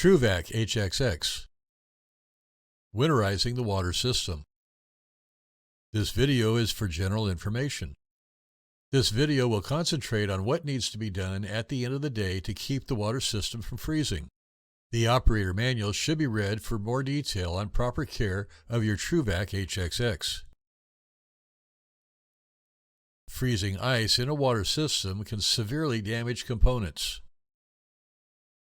Truvac HXX, Winterizing the water system. This video is for general information. This video will concentrate on what needs to be done at the end of the day to keep the water system from freezing. The operator manual should be read for more detail on proper care of your Truvac HXX. Freezing ice in a water system can severely damage components.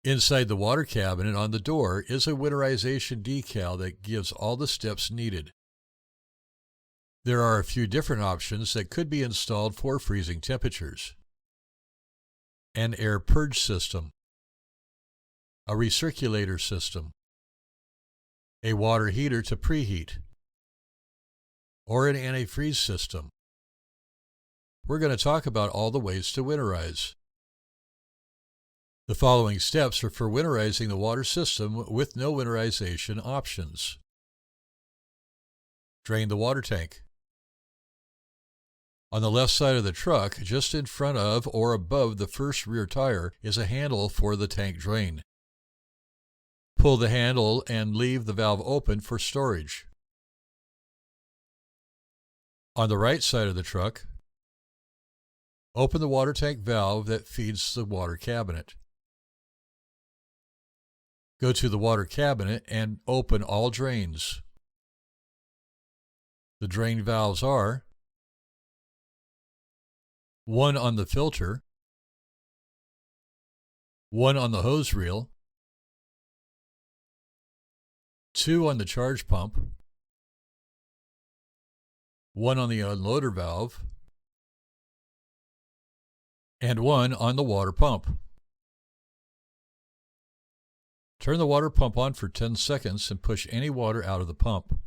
Inside the water cabinet on the door is a winterization decal that gives all the steps needed. There are a few different options that could be installed for freezing temperatures. An air purge system, a recirculator system, a water heater to preheat, or an antifreeze system. We're going to talk about all the ways to winterize. The following steps are for winterizing the water system with no winterization options. Drain the water tank. On the left side of the truck, just in front of or above the first rear tire, is a handle for the tank drain. Pull the handle and leave the valve open for storage. On the right side of the truck, open the water tank valve that feeds the water cabinet. Go to the water cabinet and open all drains. The drain valves are: one on the filter, one on the hose reel, two on the charge pump, one on the unloader valve, and one on the water pump. Turn the water pump on for 10 seconds and push any water out of the pump.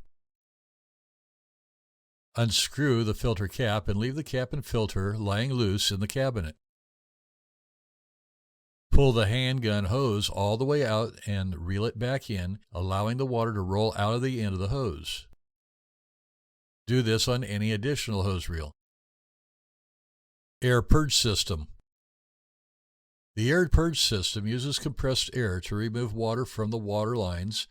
Unscrew the filter cap and leave the cap and filter lying loose in the cabinet. Pull the handgun hose all the way out and reel it back in, allowing the water to roll out of the end of the hose. Do this on any additional hose reel. Air purge system. The air purge system uses compressed air to remove water from the water lines,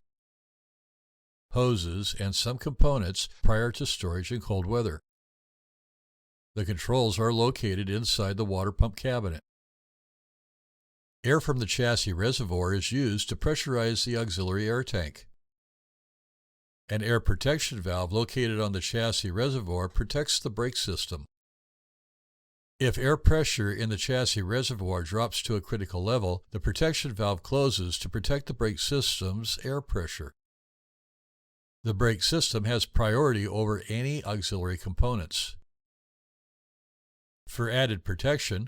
hoses, and some components prior to storage in cold weather. The controls are located inside the water pump cabinet. Air from the chassis reservoir is used to pressurize the auxiliary air tank. An air protection valve located on the chassis reservoir protects the brake system. If air pressure in the chassis reservoir drops to a critical level, the protection valve closes to protect the brake system's air pressure. The brake system has priority over any auxiliary components. For added protection,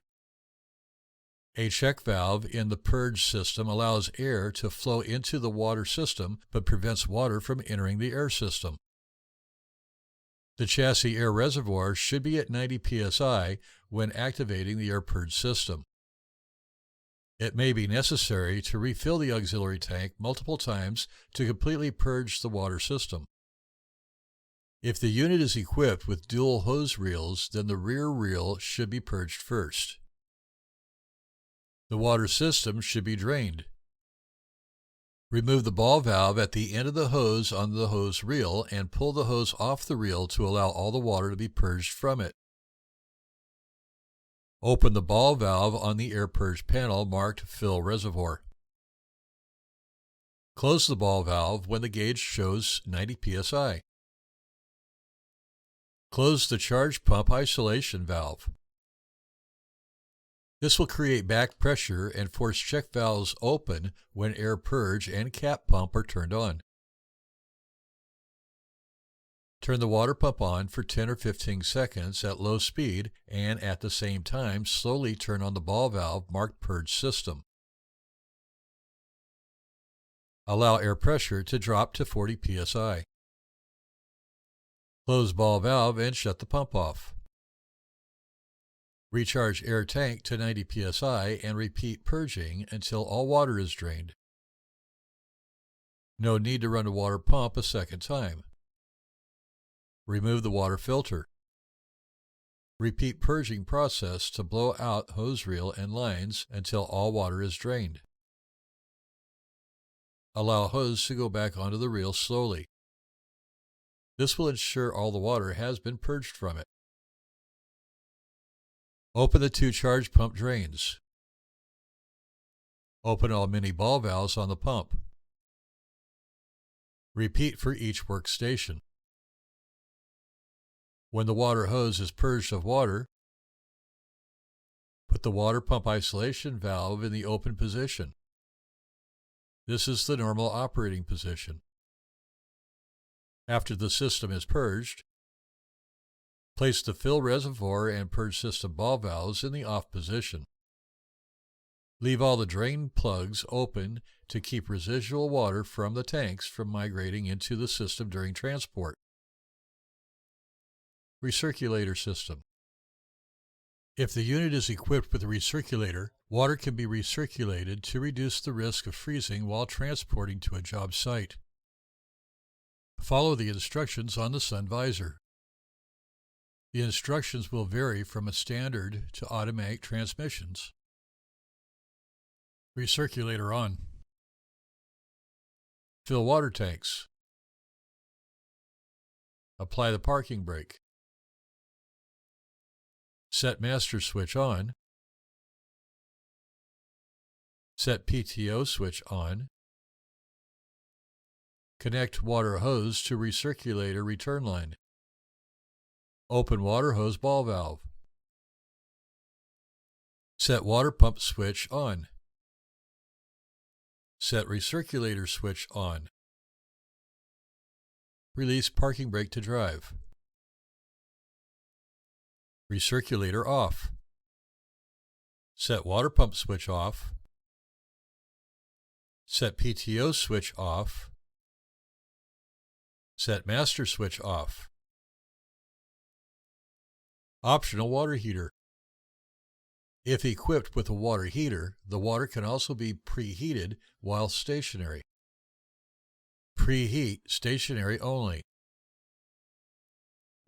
a check valve in the purge system allows air to flow into the water system but prevents water from entering the air system. The chassis air reservoir should be at 90 psi when activating the air purge system. It may be necessary to refill the auxiliary tank multiple times to completely purge the water system. If the unit is equipped with dual hose reels, then the rear reel should be purged first. The water system should be drained. Remove the ball valve at the end of the hose on the hose reel and pull the hose off the reel to allow all the water to be purged from it. Open the ball valve on the air purge panel marked Fill Reservoir. Close the ball valve when the gauge shows 90 psi. Close the charge pump isolation valve. This will create back pressure and force check valves open when air purge and cap pump are turned on. Turn the water pump on for 10 or 15 seconds at low speed and at the same time slowly turn on the ball valve marked Purge System. Allow air pressure to drop to 40 psi. Close ball valve and shut the pump off. Recharge air tank to 90 psi and repeat purging until all water is drained. No need to run the water pump a second time. Remove the water filter. Repeat purging process to blow out hose reel and lines until all water is drained. Allow hose to go back onto the reel slowly. This will ensure all the water has been purged from it. Open the 2 charge pump drains. Open all mini ball valves on the pump. Repeat for each workstation. When the water hose is purged of water, put the water pump isolation valve in the open position. This is the normal operating position. After the system is purged, place the fill reservoir and purge system ball valves in the off position. Leave all the drain plugs open to keep residual water from the tanks from migrating into the system during transport. Recirculator system. If the unit is equipped with a recirculator, water can be recirculated to reduce the risk of freezing while transporting to a job site. Follow the instructions on the sun visor. The instructions will vary from a standard to automatic transmissions. Recirculator on. Fill water tanks. Apply the parking brake. Set master switch on. Set PTO switch on. Connect water hose to recirculator return line. Open water hose ball valve. Set water pump switch on. Set recirculator switch on. Release parking brake to drive. Recirculator off. Set water pump switch off. Set PTO switch off. Set master switch off. Optional water heater. If equipped with a water heater, the water can also be preheated while stationary. Preheat stationary only.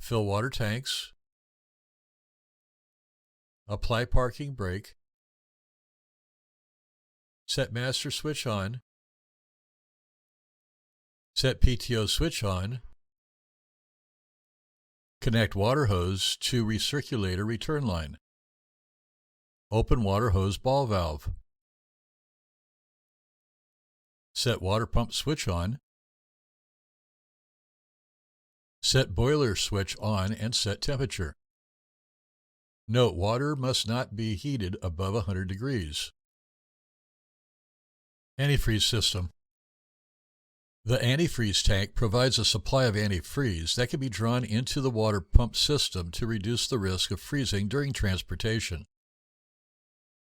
Fill water tanks. Apply parking brake. Set master switch on. Set PTO switch on. Connect water hose to recirculator return line. Open water hose ball valve. Set water pump switch on. Set boiler switch on and set temperature. Note, water must not be heated above 100 degrees. Antifreeze system. The antifreeze tank provides a supply of antifreeze that can be drawn into the water pump system to reduce the risk of freezing during transportation.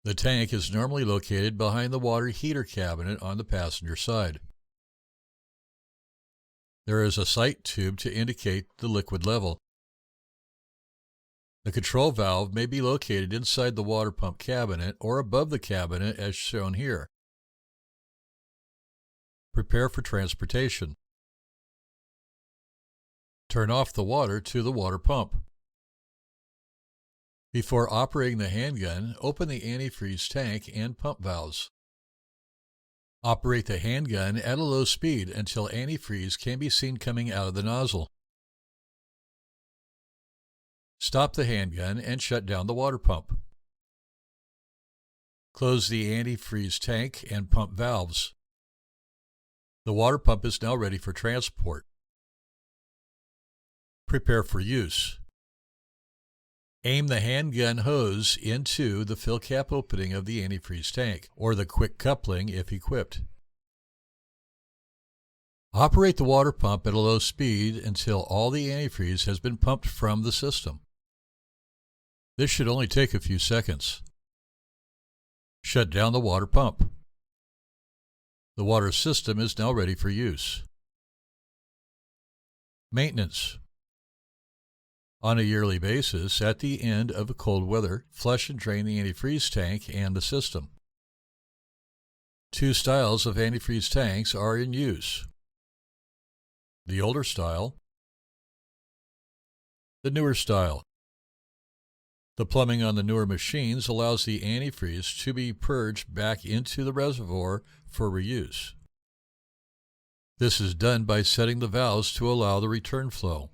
The tank is normally located behind the water heater cabinet on the passenger side. There is a sight tube to indicate the liquid level. The control valve may be located inside the water pump cabinet or above the cabinet as shown here. Prepare for transportation. Turn off the water to the water pump. Before operating the handgun, open the antifreeze tank and pump valves. Operate the handgun at a low speed until antifreeze can be seen coming out of the nozzle. Stop the handgun and shut down the water pump. Close the antifreeze tank and pump valves. The water pump is now ready for transport. Prepare for use. Aim the handgun hose into the fill cap opening of the antifreeze tank, or the quick coupling if equipped. Operate the water pump at a low speed until all the antifreeze has been pumped from the system. This should only take a few seconds. Shut down the water pump. The water system is now ready for use. Maintenance. On a yearly basis, at the end of cold weather, flush and drain the antifreeze tank and the system. 2 styles of antifreeze tanks are in use. The older style, the newer style. The plumbing on the newer machines allows the antifreeze to be purged back into the reservoir for reuse. This is done by setting the valves to allow the return flow.